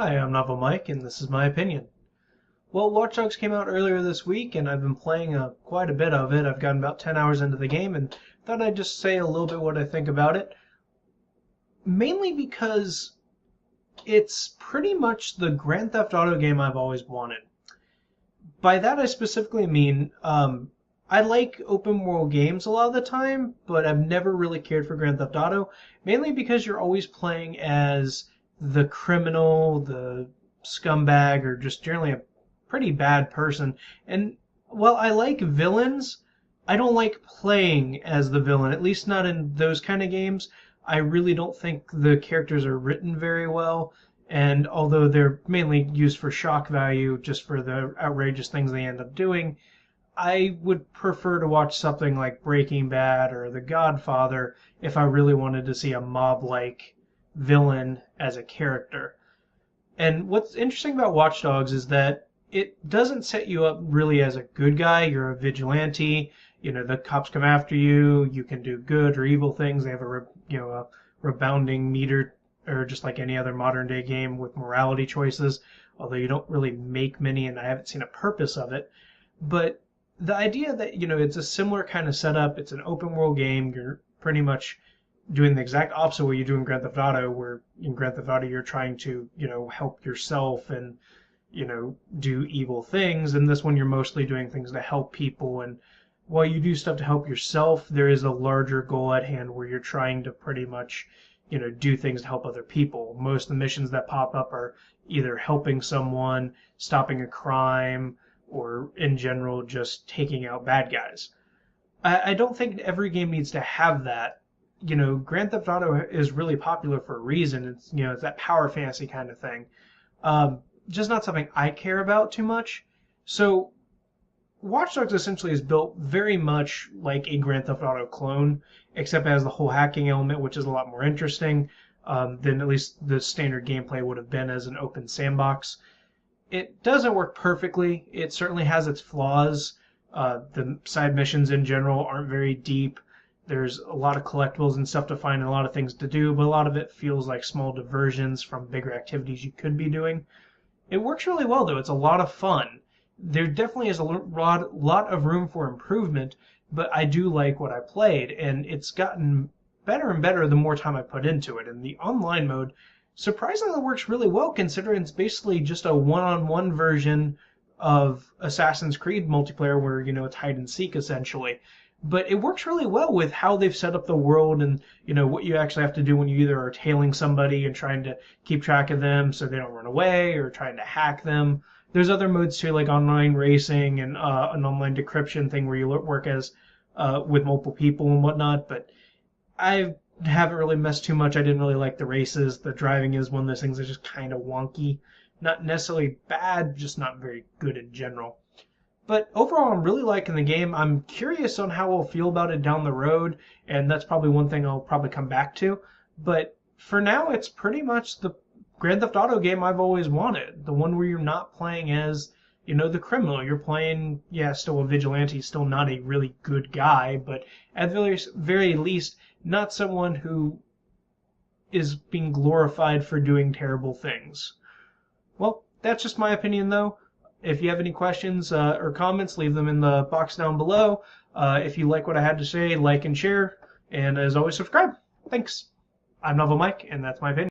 Hi, I'm Novel Mike, and this is my opinion. Well, Watch Dogs came out earlier this week, and I've been playing quite a bit of it. I've gotten about 10 hours into the game, and thought I'd just say a little bit what I think about it. Mainly because it's pretty much the Grand Theft Auto game I've always wanted. By that, I specifically mean I like open world games a lot of the time, but I've never really cared for Grand Theft Auto, mainly because you're always playing as the criminal, the scumbag, or just generally a pretty bad person. And while I like villains, I don't like playing as the villain, at least not in those kind of games. I really don't think the characters are written very well, and although they're mainly used for shock value, just for the outrageous things they end up doing, I would prefer to watch something like Breaking Bad or The Godfather if I really wanted to see a mob-like villain as a character. And what's interesting about Watch Dogs is that it doesn't set you up really as a good guy. You're a vigilante. You know, the cops come after you. You can do good or evil things. They have a rebounding meter, or just like any other modern day game with morality choices. Although you don't really make many, and I haven't seen a purpose of it. But the idea that it's a similar kind of setup. It's an open world game. You're pretty much doing the exact opposite of what you do in Grand Theft Auto, where in Grand Theft Auto you're trying to help yourself and do evil things. And this one you're mostly doing things to help people. And while you do stuff to help yourself, there is a larger goal at hand where you're trying to pretty much do things to help other people. Most of the missions that pop up are either helping someone, stopping a crime, or in general just taking out bad guys. I don't think every game needs to have that. Grand Theft Auto is really popular for a reason. It's that power fantasy kind of thing. Just not something I care about too much. So Watch Dogs essentially is built very much like a Grand Theft Auto clone, except it has the whole hacking element, which is a lot more interesting than at least the standard gameplay would have been as an open sandbox. It doesn't work perfectly. It certainly has its flaws. The side missions in general aren't very deep. There's a lot of collectibles and stuff to find and a lot of things to do, but a lot of it feels like small diversions from bigger activities you could be doing. It works really well, though. It's a lot of fun. There definitely is a lot of room for improvement, but I do like what I played, and it's gotten better and better the more time I put into it. And the online mode surprisingly works really well, considering it's basically just a one-on-one version of Assassin's Creed multiplayer where, it's hide and seek essentially. But it works really well with how they've set up the world and, what you actually have to do when you either are tailing somebody and trying to keep track of them so they don't run away, or trying to hack them. There's other modes too, like online racing and an online decryption thing where you work as with multiple people and whatnot. But I haven't really messed too much. I didn't really like the races. The driving is one of those things that's just kind of wonky. Not necessarily bad, just not very good in general. But overall, I'm really liking the game. I'm curious on how I'll feel about it down the road, and that's probably one thing I'll probably come back to. But for now, it's pretty much the Grand Theft Auto game I've always wanted. The one where you're not playing as, the criminal. You're playing, still a vigilante, still not a really good guy, but at the very least, not someone who is being glorified for doing terrible things. Well, that's just my opinion, though. If you have any questions or comments, leave them in the box down below. If you like what I had to say, like and share. And as always, subscribe. Thanks. I'm Novel Mike, and that's my opinion.